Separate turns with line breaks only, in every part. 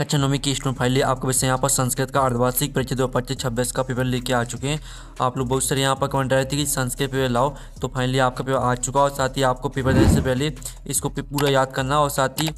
कक्षा 9वीं की student finally आपको वैसे यहाँ पर संस्कृत का अर्धवार्षिक परीक्षा 2025-26 का पेपर लेके आ चुके हैं। आप लोग बहुत सारे यहाँ पर कमेंट रहे थे कि संस्कृत पेपर लाओ, तो फाइनली आपका पेपर आ चुका और साथ ही आपको पेपर देने से पहले इसको पूरा याद करना और साथ ही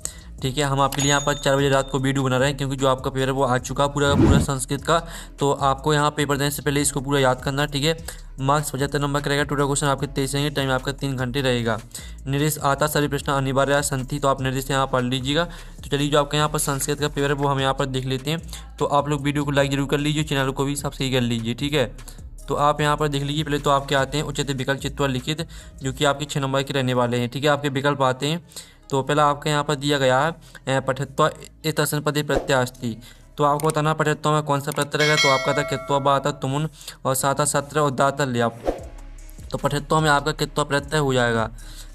ठीक है हम आपके लिए यहाँ पर 4 बजे रात को वीडियो बना रहे हैं क्योंकि जो आपका पेपर है वो आ चुका पूरा का पूरा संस्कृत का। तो आपको यहाँ पेपर देने से पहले इसको पूरा याद करना, ठीक है। मार्क्स 75 नंबर का रहेगा। टोटल क्वेश्चन आपके 23 रहेंगे। टाइम आपका 3 घंटे रहेगा। निर्देश आता सभी प्रश्न अनिवार्य संति, तो आप निर्देश यहाँ पढ़ लीजिएगा। तो चलिए जो आपका यहाँ पर संस्कृत का पेपर है वो हम यहाँ पर देख लेते हैं। तो आप लोग वीडियो को लाइक जरूर कर लीजिए, चैनल को भी सब्सक्राइब कर लीजिए, ठीक है। तो आप यहाँ पर देख लीजिए। पहले तो आपके आते हैं उचित विकल्प चित्वा लिखित, जो कि आपके 6 नंबर के रहने वाले हैं, ठीक है। आपके विकल्प आते हैं। तो पहला आपका यहाँ पर दिया गया है पठत्वा तस्मिन् पदे प्रत्यय अस्ति। तो आपको बताना पठत्वा में कौन सा प्रत्यय रहेगा। तो आपका था कित्वा बाता तुमुन और साता सत्र और दाता ल्याप। तो पठत्वा में आपका कित्वा प्रत्यय हो जाएगा।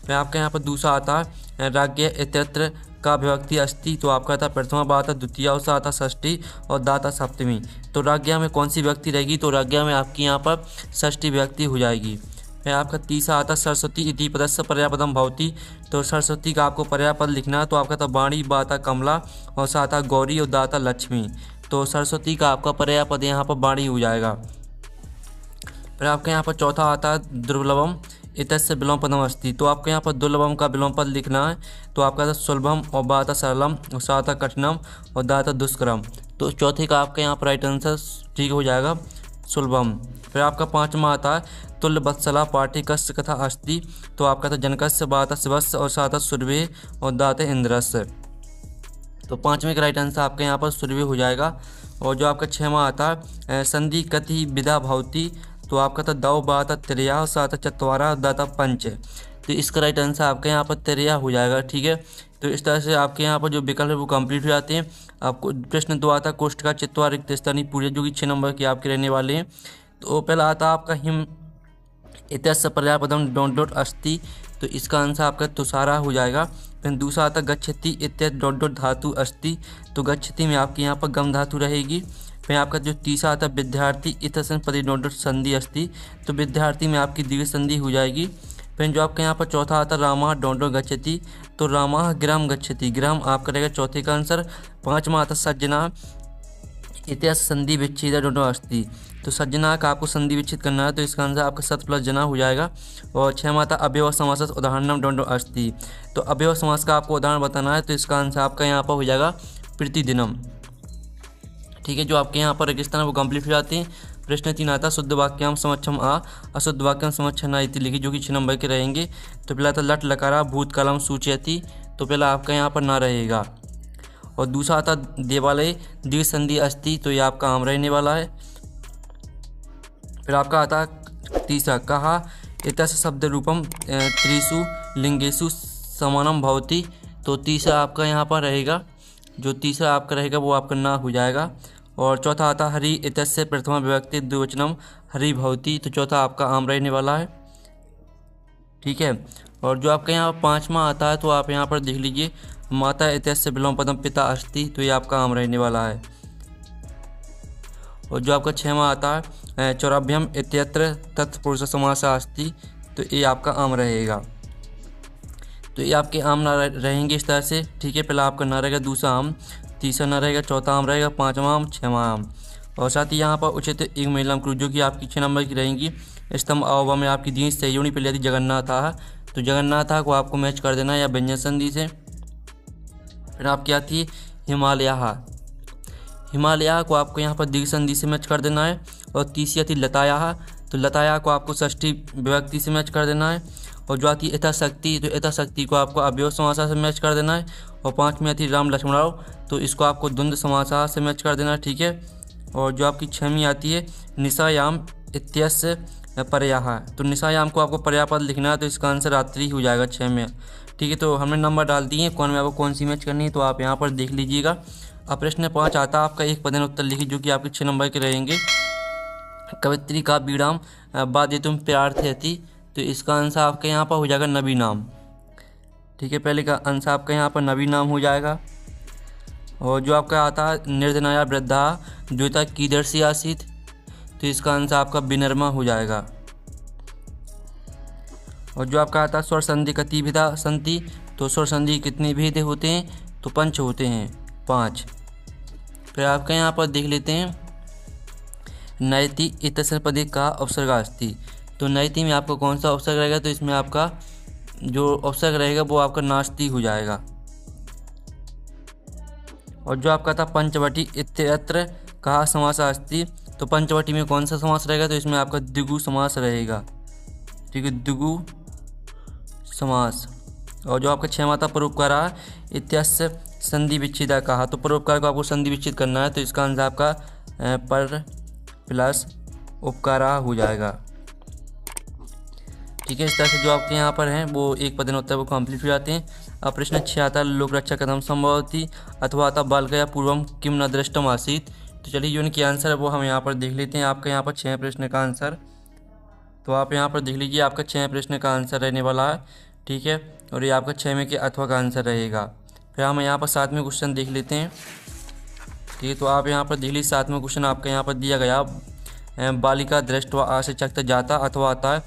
फिर आपका यहाँ पर दूसरा आता है राज्ञ इत्यत्र का विभक्ति अस्ति। तो आपका था प्रथमा बाता द्वितीया और साता षष्ठी और दाता सप्तमी। तो राज्ञा में कौन सी विभक्ति रहेगी। तो राज्ञा में आपकी यहाँ पर षष्ठी विभक्ति हो जाएगी। फिर आपका तीसरा आता सरस्वती इति पदस्य पर्यायपदम भवति। तो सरस्वती का आपको पर्यायपद लिखना है। तो आपका था वाणी बाता कमला और साता गौरी और दाता लक्ष्मी। तो सरस्वती का आपका पर्यायपद यहाँ पर वाणी हो जाएगा। फिर आपके यहाँ पर चौथा आता है दुर्लभम इतस्य विलोम पदम अस्ति। तो आपके यहाँ पर दुर्लभम का विलोम पद लिखना है। तो आपका था सुलभम और बाता सरलम और साता कठिनम और दाता दुष्करम। तो चौथे का आपका यहाँ पर राइट आंसर ठीक हो जाएगा सुलभम। फिर आपका पाँचवा आता है तुल्य वत्सला पाठिकस्य कथा अस्ति। तो आपका था जनकस्य बाता शिवस्य और साता सुरभि और दाता इंद्रस्य। तो पाँचवें का राइट आंसर आपका यहाँ पर सुरभि हो जाएगा। और जो आपका 6वां आता है संधि कति विधा भवति। तो आपका था दौ बाता त्रिया और साता चत्वारा दाता पंच। तो इसका राइट आंसर आपका यहाँ पर त्रिया हो जाएगा, ठीक है। तो इस तरह से आपके यहाँ पर जो विकल्प है वो कंप्लीट हो जाते हैं। आपको प्रश्न 2 आता कोष्ठ का चित्वा रिक्त स्थानीय पूरे, जो कि 6 नंबर के आपके रहने वाले हैं। तो पहला आता आपका हिम इत्यस्य पर्यायपदम डॉट डॉट अस्ति। तो इसका आंसर आपका तुषारा हो जाएगा। फिर दूसरा आता गच्छति इत्य डॉट डॉट धातु अस्ति। तो गच्छति में आपके यहाँ पर गम धातु रहेगी। फिर आपका जो तीसरा आता विद्यार्थी इत्यस्मिन् पदे डॉट डॉट संधि अस्ति। तो विद्यार्थी में आपकी दीर्घ संधि हो जाएगी। फिर जो आपके यहाँ पर चौथा आता रामा डॉट डॉट गच्छति। तो रामा ग्राम गच्छति, ग्राम आपका रहेगा चौथे का आंसर। पाँचवा आता सज्जना इतिहास संधि विच्छेद डॉट अस्ति। तो सज्जना का आपको संधि विच्छेद करना है। तो इसका आंसर आपका सत प्लस जना हो जाएगा। और 6वां आता अव्यव समास उदाहरणम डॉट अस्ति। तो अव्यव समास का आपको उदाहरण बताना है। तो इसका आंसर आपका यहाँ पर हो जाएगा प्रतिदिनम, ठीक है। जो आपके यहाँ पर रेगिस्तान वो कंप्लीट हो जाते हैं। प्रश्न 3 आता शुद्ध वाक्यम समक्षम आ अशुद्ध वाक्यम समक्षम ना इति लिखी, जो कि 6 नंबर के रहेंगे। तो पहला था लट लकारा भूतकालम सूचयति। तो पहला आपका यहाँ पर ना रहेगा। और दूसरा आता देवालय दीर्घ संधि अस्ति। तो ये आपका आम रहने वाला है। फिर आपका आता तीसरा कहा इत्यस्य शब्द रूपम त्रिषु लिंगेषु समानम भवति। तो तीसरा आपका यहाँ पर रहेगा, जो तीसरा आपका रहेगा वो आपका ना हो जाएगा। और चौथा आता हरि इत्यस्य प्रथमा विभक्ति द्विवचनम हरि भवति। तो चौथा आपका आम रहने वाला है, ठीक है। और जो आपका यहाँ 5वां आता है तो आप यहाँ पर देख लीजिए माता इत्यस्य विलोम पदम पिता अस्ति। तो ये आपका आम रहने वाला है। और जो आपका 6वां आता है चौराभ्यम इत्यत्र तत्पुरुष समास अस्ति। तो ये आपका आम रहेगा। तो ये आपके आम ना रहेंगे इस तरह से, ठीक है। पहला आपका ना रहेगा, दूसरा आम, तीसरा ना रहेगा, चौथा आम रहेगा, 5वां आम, 6वां आम। और साथ ही यहाँ पर उचित एक महिलाम क्रू, जो कि आपकी 6 नंबर की रहेंगी। स्तंभ अववा में आपकी दी सहयोगी पहले आती जगन्नाथ आ। तो जगन्नाथ को आपको मैच कर देना है या व्यंजन संधि से। फिर आपकी आती है हिमालय। हिमालय को आपको यहाँ पर दीर्घ संधि से मैच कर देना है। और तीसरी आती लताया। तो लताया को आपको षष्ठी विभक्ति से मैच कर देना है। और जो आती है यथाशक्ति, तो यथाशक्ति को आपको अव्यव समासा से मैच कर देना है। और 5वीं आती राम लक्ष्मणराव। तो इसको आपको द्वंद्व समासा से मैच कर देना है, ठीक है। और जो आपकी 6वीं आती है निशायाम इत्यस्य पर्याह। तो निशायाम को आपको पर्यायपद लिखना है। तो इसका आंसर रात्रि हो जाएगा 6 में, ठीक है। तो हमने नंबर डाल दिए कौन में आपको कौन सी मैच करनी है, तो आप यहाँ पर देख लीजिएगा। अब प्रश्न 5 आता आपका एक पदेन उत्तर लिखिए, जो कि आपके 6 नंबर के रहेंगे। कवित्री का बीड़ाम बाद तुम प्रार्थयति। तो इसका आंसर आपके यहाँ पर हो जाएगा नबी नाम, ठीक है। पहले का आंसर आपका यहाँ पर नबी नाम हो जाएगा। और जो आपका आता है निर्धनाया वृद्धा द्विता कीदर्शी आसीत। तो इसका आंसर आपका विनर्मा हो जाएगा। और जो आपका आता है स्वर संधि कति विधा संति। तो स्वर संधि कितने भेद होते हैं, तो 5 होते हैं, 5। फिर आपका यहाँ पर देख लेते हैं नयति इत्यस्य पदे का उपसर्ग अस्ति। तो नयति में आपका कौन सा उपसर्ग रहेगा, तो इसमें आपका जो उपसर्ग रहेगा वो आपका नास्ति हो जाएगा। और जो आपका था पंचवटी इत्यत्र कहा समास अस्ति, तो पंचवटी में कौन सा समास रहेगा, तो इसमें आपका द्विगु समास रहेगा। ठीक है, द्विगु समास। और जो आपका छह माता परोपकारा इत्यस्य संधि विच्छेदा कहा, तो परोपकार को आपको संधि विच्छेद करना है, तो इसका आंसर आपका पर प्लस उपकारा हो जाएगा। ठीक है, इस तरह से जो आपके यहाँ पर हैं वो एक पद होता है वो कंप्लीट हो जाते हैं। अब प्रश्न 6 आता है लोक रक्षा कथम संभवती अथवा आता बालकया पूर्वम किम न दृष्टम आसीत। तो चलिए जो इनके आंसर है वो हम यहाँ पर देख लेते हैं। आपका यहाँ पर 6 प्रश्न का आंसर, तो आप यहाँ पर देख लीजिए आपका 6 प्रश्न का आंसर रहने वाला है। ठीक है, और ये आपका 6 में के अथवा का आंसर रहेगा। फिर हम यहाँ पर 7वें क्वेश्चन देख लेते हैं। ठीक है, तो आप यहाँ पर देख लीजिए 7वां क्वेश्चन आपका यहाँ पर दिया गया बालिका दृष्टवा आशचक्त जाता अथवा आता है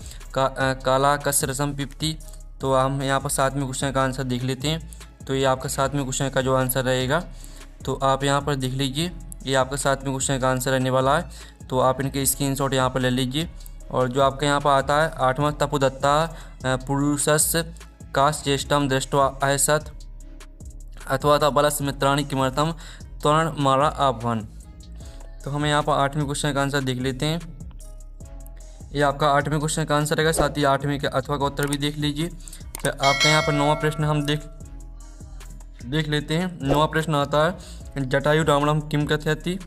काला कसरसम पिप्ति। तो हम यहाँ पर 7वें क्वेश्चन का आंसर देख लेते हैं। तो ये आपका 7वें क्वेश्चन का जो आंसर रहेगा, तो आप यहाँ पर देख लीजिए ये आपका 7वें क्वेश्चन का आंसर रहने वाला है। तो आप इनके स्क्रीनशॉट यहाँ पर ले लीजिए। और जो आपका यहाँ पर आता है 8वां तपोदत्ता पुरुषस्य काश ज्येष्ठम दृष्टवा अहसत अथवा था बलस मित्राणी किमर्थम त्वरण मारा आह्वान। तो हमें यहाँ पर 8वें क्वेश्चन का आंसर देख लेते हैं। ये आपका 8वें क्वेश्चन का आंसर रहेगा, साथ ही 8वें के अथवा का उत्तर भी देख लीजिए। फिर आपका यहाँ पर 9वां प्रश्न हम देख लेते हैं। 9वां प्रश्न आता है जटायु रावणम किम कथयति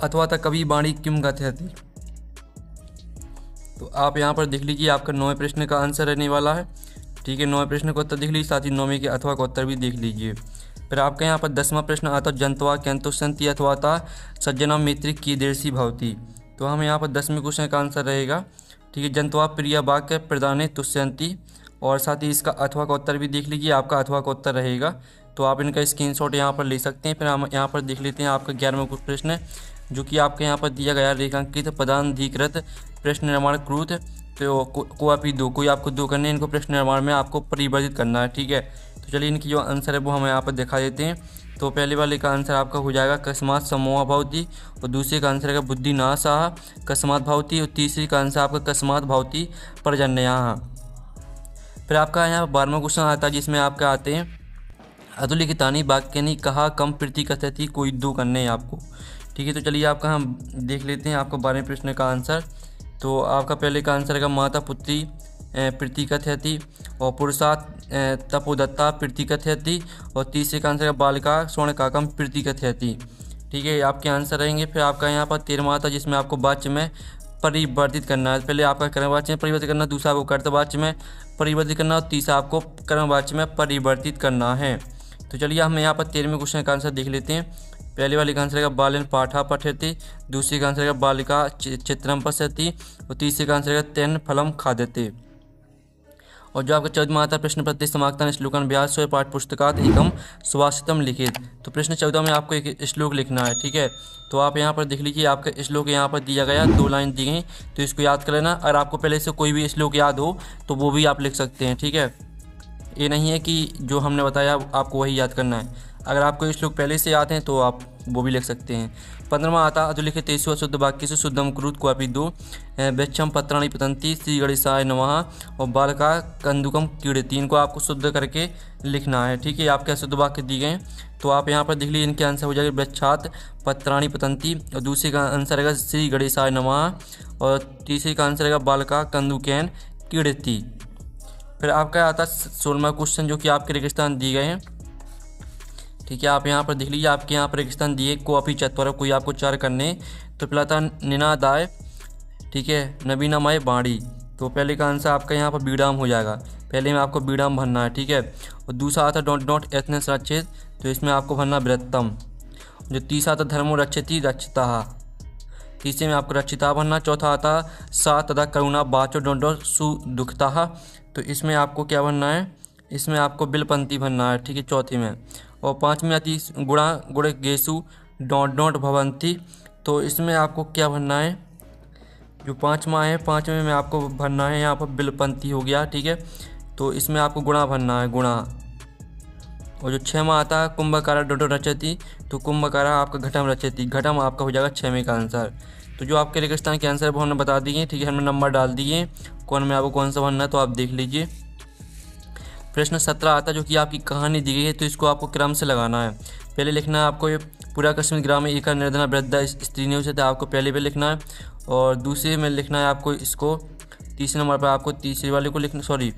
अथवा था कवि वाणी किम कथयति। तो आप यहाँ पर देख लीजिए आपका 9वें प्रश्न का आंसर रहने वाला है। ठीक है, 9वें प्रश्न का उत्तर देख लीजिए, साथ ही 9वें के अथवा का उत्तर भी देख लीजिए। फिर आपका यहाँ पर 10वां प्रश्न आता है जंतवा कैंतुसंति अथवा था सज्जना मित्र की देशी भवती। तो हम यहाँ पर 10वें क्वेश्चन का आंसर रहेगा। ठीक है, जंतवा प्रिय वाक्य प्रदाने तुष्यंती, और साथ ही इसका अथवा का उत्तर भी देख लीजिए, आपका अथवा का उत्तर रहेगा। तो आप इनका स्क्रीनशॉट यहाँ पर ले सकते हैं। फिर हम यहाँ पर देख लेते हैं आपका 11वां प्रश्न, जो कि आपके यहाँ पर दिया गया रेखांकित पदाधिकृत प्रश्न निर्माण क्रूत। तो को आप ही दो, कोई आपको 2 करने, इनको प्रश्न निर्माण में आपको परिवर्तित करना है। ठीक है, तो चलिए इनकी जो आंसर है वो हम यहाँ पर दिखा देते हैं। तो पहले वाले का आंसर आपका हो जाएगा कस्मात समोहा भवती, और दूसरे का आंसर है बुद्धि नाशाह कस्मात भवती, और तीसरी का आंसर आपका कस्मात भवती पर्जन्यः। फिर आपका यहाँ 12वां क्वेश्चन आता है जिसमें आपका आते हैं अधुलिखितानि वाक्यानि कहा कम प्रीति कथयति, कोई 2 करने हैं आपको। ठीक है, तो चलिए आपका हम देख लेते हैं आपका 12वें प्रश्न का आंसर। तो आपका पहले का आंसर है माता पुत्री प्रीति कथयति, और पुरुषात् तपोदत्ता प्रीति कथयति, और तीसरे का आंसर है बालिका स्वर्णकाकम प्रीति कथयति। ठीक है, आपके आंसर रहेंगे। फिर आपका यहाँ पर 13वां आता है जिसमें आपको वाच्य में परिवर्तित करना है। पहले आपका कर्मवाच्य में परिवर्तित करना, दूसरा आपको कर्तवाच्य में परिवर्तित करना, और तीसरा आपको कर्मवाच्य में परिवर्तित करना है। तो चलिए हम यहाँ पर 13वें क्वेश्चन का आंसर देख लेते हैं। पहले वाले का आंसर है बालन पाठा पठयति, दूसरे का आंसर है बालिका चित्रम पश्यति, और तीसरे का आंसर है तेन फलम खाद्यते। और जो आपका 14वां आता है प्रश्न प्रति समाप्तन श्लोकन व्यास स्व पाठ पुस्तकात एकम सुभाषितम लिखित। तो प्रश्न 14 में आपको एक श्लोक लिखना है। ठीक है, तो आप यहाँ पर देख लीजिए आपका श्लोक यहाँ पर दिया गया, 2 लाइन दी गई, तो इसको याद कर लेना। अगर आपको पहले से कोई भी श्लोक याद हो तो वो भी आप लिख सकते हैं। ठीक है, ये नहीं है कि जो हमने बताया आपको वही याद करना है। अगर आपको श्लोक पहले से याद हैं तो आप वो भी लिख सकते हैं। 15वां आता अधुलिखितेषु शुद्ध वाक्येषु शुद्धम कुरुत क्वापि 2 वृक्षम पत्राणि पतंती श्री गणेशाय नमः, और बालका कंदुकम क्रीडति। इनको आपको शुद्ध करके लिखना है। ठीक है, आपके शुद्ध वाक्य दिए गए, तो आप यहाँ पर देख लीजिए इनके आंसर हो जाएगा वृक्षात पत्राणि पतंती, और दूसरे का आंसर रहेगा श्री गणेशाय नमः, और तीसरे का आंसर रहेगा बालका कंदुकेन क्रीडति। फिर आपका आता है 16वां क्वेश्चन, जो कि आपके रेगिस्तान दिए गए हैं। ठीक है, आप यहाँ पर देख लीजिए आपके यहाँ पर रेगिस्तान दिए को अपी चत्वर, कोई आपको 4 करने। तो पहला था निनादाय, ठीक है, नवीनामय बाणी। तो पहले का आंसर आपका यहाँ पर बीडाम हो जाएगा, पहले में आपको बीडाम भरना है। ठीक है, और दूसरा आता डॉट डॉट एथने रक्षित, तो इसमें आपको भरना वृत्तम। जो तीसरा आता धर्मो रक्षति रक्षिता, तीसरे में आपको रक्षिता भरना। चौथा आता सा तथा करुणा बाचो डॉट डॉट सुदुखता, तो इसमें आपको क्या भरना है, इसमें आपको बिलपंथी भरना है। ठीक है, चौथे में। और 5वीं आती गुणा गुण गेसु डॉट डॉट भवंती, तो इसमें आपको क्या भरना है, जो 5वां है 5वें में आपको भरना है यहाँ पर बिलपंथी हो गया। ठीक है, तो इसमें आपको गुणा भरना है, गुणा। और जो 6 में आता है कुंभकारा डोडो रचयति, तो कुंभकारा आपका घटम रचयति, घटम आपका हो जाएगा 6 में का आंसर। तो जो आपके रेगिस्तान के आंसर है वो हमने बता दिए, ठीक है, हमने नंबर डाल दिए कौन में आपको कौन सा बनना है, तो आप देख लीजिए। प्रश्न 17 आता है जो कि आपकी कहानी दी गई है, तो इसको आपको क्रम से लगाना है। पहले लिखना है आपको ये पूरा कश्मीर ग्राम में एका निर्धना वृद्धा स्त्री ने उसे, आपको पहले पे लिखना है। और दूसरे में लिखना है आपको इसको, तीसरे नंबर पर आपको तीसरे वाले को लिखना, सॉरी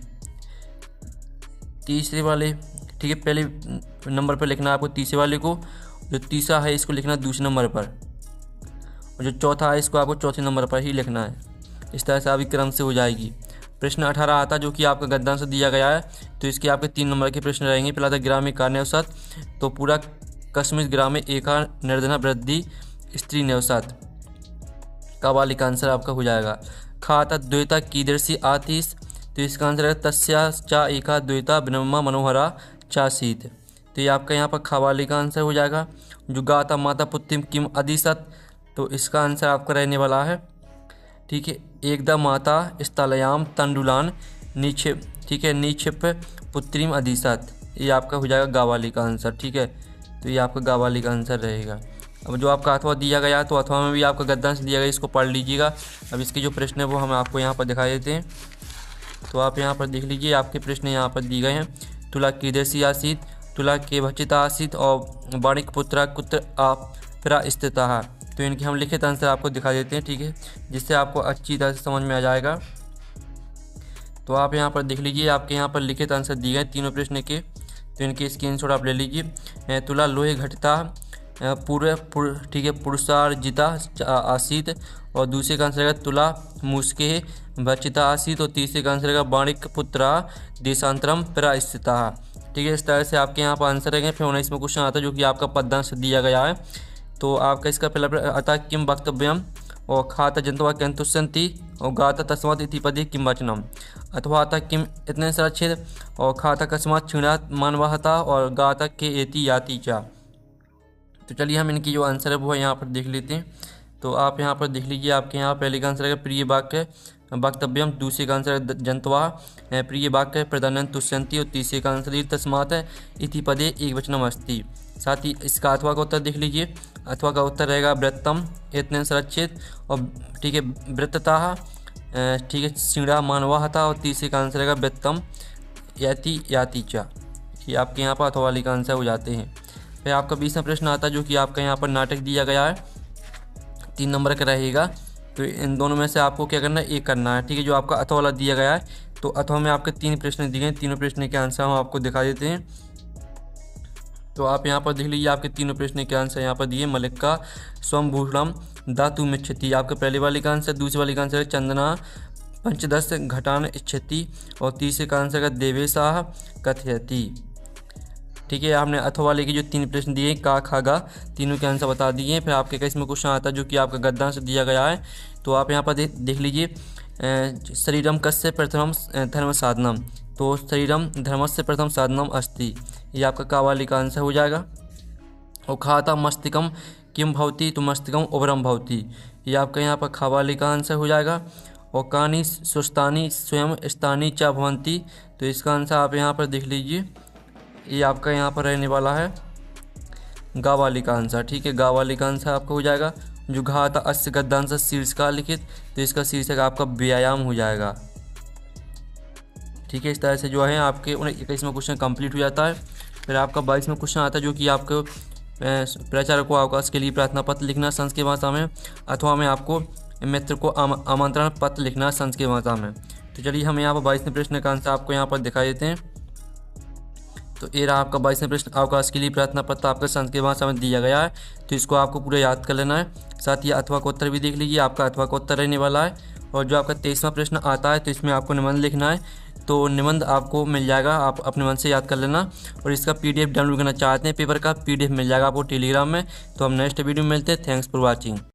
तीसरे वाले, ठीक है, पहले नंबर पर लिखना है आपको तीसरे वाले को, जो तीसरा है इसको लिखना है दूसरे नंबर पर, और जो चौथा है इसको आपको चौथे नंबर पर ही लिखना है। इस तरह से आपकी क्रम से हो जाएगी। प्रश्न 18 आता जो कि आपका गद्यांश दिया गया है, तो इसके आपके 3 नंबर के प्रश्न रहेंगे। पहला था ग्रामीण कार्य अवसाद, तो पूरा कश्मीर ग्राम में एका निर्धना वृद्धि स्त्री नवसात का वाली का आंसर आपका हो जाएगा। खा था द्वैता कीदर्शी आतिश, तो इसका आंसर है तस्या चा एका द्वैता ब्रह्मा मनोहरा चासीत, तो ये आपका यहाँ पर खवाली का आंसर हो जाएगा। जो गाता माता पुत्रिम किम अधिसत, तो इसका आंसर आपका रहने वाला है, ठीक है, एकदा माता स्थलयाम तंडुलान निक्षेप, ठीक है, निक्षेप पुत्रिम अधिसत, ये आपका हो जाएगा गावाली का आंसर, ठीक है, तो ये आपका गावाली का आंसर रहेगा। अब जो आपका अथवा दिया गया, तो अथवा में भी आपका गद्यांश दिया गया, इसको पढ़ लीजिएगा। अब इसके जो प्रश्न है वो हम आपको यहाँ पर दिखाई देते हैं, तो आप यहाँ पर देख लीजिए, आपके प्रश्न यहाँ पर दिए गए हैं। तुला कीदर्शी आसीत, तुला के भचिता आसीत, और बाणिक पुत्रा कुत्र आपरा स्थिता, तो इनके हम लिखित आंसर आपको दिखा देते हैं, ठीक है, जिससे आपको अच्छी तरह से समझ में आ जाएगा। तो आप यहाँ पर देख लीजिए, आपके यहाँ पर लिखित आंसर दिए गए तीनों प्रश्न के, तो इनके स्क्रीनशॉट आप ले लीजिए। तुला लोहे घटता ठीक है, पुरुषार्जिता आसीत, और दूसरे का आंसर है तुला मुस्के भचिता आसीत, और तीसरे का आंसर है बाणिक पुत्रा देशांतरम प्रस्थिता, ठीक है। इस तरह से आपके यहाँ पर आंसर रहेंगे। फिर 19 में क्वेश्चन आता है जो कि आपका पद्यांश दिया गया है, तो आपका इसका पहला अतः किम वक्तव्यम, और खाता जंतवा कंतुष्यंति, और गाता तस्मात् इति पदे किम वचनम, अथवा अतः किम इतने सरच्छेद, और खाता कस्मात् क्षीणात् मानवाहता, और गाता के एति याति चा। तो चलिए हम इनकी जो आंसर है वो यहाँ पर देख लेते हैं। तो आप यहाँ पर देख लीजिए, आपके यहाँ पहले का आंसर है प्रिय वाक्य वक्तव्यम, दूसरे का आंसर है जंतवा प्रिय वाक्य प्रधान तुष्यंती, और तीसरे का आंसर तस्मात् इति पदे एक वचनम अस्ति। साथ ही इसका अथवा का उत्तर देख लीजिए, अथवा का उत्तर रहेगा वृत्तम इतने सरच्छेद, और ठीक है वृत्तता, ठीक है सीढ़ा मानवाहता, और तीसरे का आंसर रहेगा वृत्तम याति याति चा। ये आपके यहाँ पर अथवा वाली का आंसर हो जाते हैं। फिर आपका 20वां प्रश्न आता है जो कि आपका यहाँ पर नाटक दिया गया है, 3 नंबर का रहेगा। तो इन दोनों में से आपको क्या करना है, एक करना है, ठीक है। जो आपका अथवा वाला दिया गया है, तो अथवा में आपके 3 प्रश्न दिए हैं, तीनों प्रश्न के आंसर हम आपको दिखा देते हैं। तो आप यहाँ पर देख लीजिए, आपके तीनों प्रश्न के आंसर यहाँ पर दिए। मलिका स्वभूषणम धातु मिच्छति, आपके पहले वाले का आंसर, दूसरे वाले का आंसर है चंदना पंचदश घटान इच्छति, और तीसरे का आंसर है देवेशा कथयति, ठीक है। आपने अथवा वाले के जो 3 प्रश्न दिए का खा गा, तीनों के आंसर बता दिए। फिर आपके 21वां क्वेश्चन आता है जो कि आपका गद्यांश दिया गया है, तो आप यहाँ पर देख लीजिए, शरीरम कस्य प्रथम धर्म साधनम, तो शरीरम धर्मस्य प्रथम साधनम अस्ति, ये आपका कावाली का आंसर हो जाएगा। और खाता मस्तिकम किम भवती, तो मस्तिकम उभरम भवती, ये आपका यहाँ पर खावाली का आंसर हो जाएगा। और कानी सुस्तानी स्वयं स्थानी चा भवंती, तो इसका आंसर आप यहाँ पर देख लीजिए, ये आपका यहाँ पर रहने वाला है गावाली का आंसर, ठीक है, गावाली का आंसर आपका हो जाएगा। जो घाता अस्य गद्यांश शीर्ष का लिखित, तो इसका शीर्षक आपका व्यायाम हो जाएगा, ठीक है। इस तरह से जो है आपके 21वां क्वेश्चन कंप्लीट हो जाता है। फिर आपका 22वां क्वेश्चन आता है जो कि आपको प्रचारक को अवकाश के लिए प्रार्थना पत्र लिखना संस्कृत भाषा में, अथवा में आपको मित्र को आमंत्रण पत्र लिखना संस्कृत भाषा में। तो चलिए हम यहाँ पर 22वें प्रश्न का आंसर आपको यहाँ पर दिखाई देते हैं। तो ये रहा आपका 22वां प्रश्न, अवकाश के लिए प्रार्थना पत्र आपका संस्कृत भाषा में दिया गया है, तो इसको आपको पूरा याद कर लेना है। साथ ही अथवा का उत्तर भी देख लीजिए, आपका अथवा का उत्तर रहने वाला है। और जो आपका 23वां प्रश्न आता है, तो इसमें आपको निबंध लिखना है, तो निबंध आपको मिल जाएगा, आप अपने मन से याद कर लेना। और इसका PDF डाउनलोड करना चाहते हैं, पेपर का PDF मिल जाएगा आपको टेलीग्राम में। तो हम नेक्स्ट वीडियो में मिलते हैं। Thanks for watching.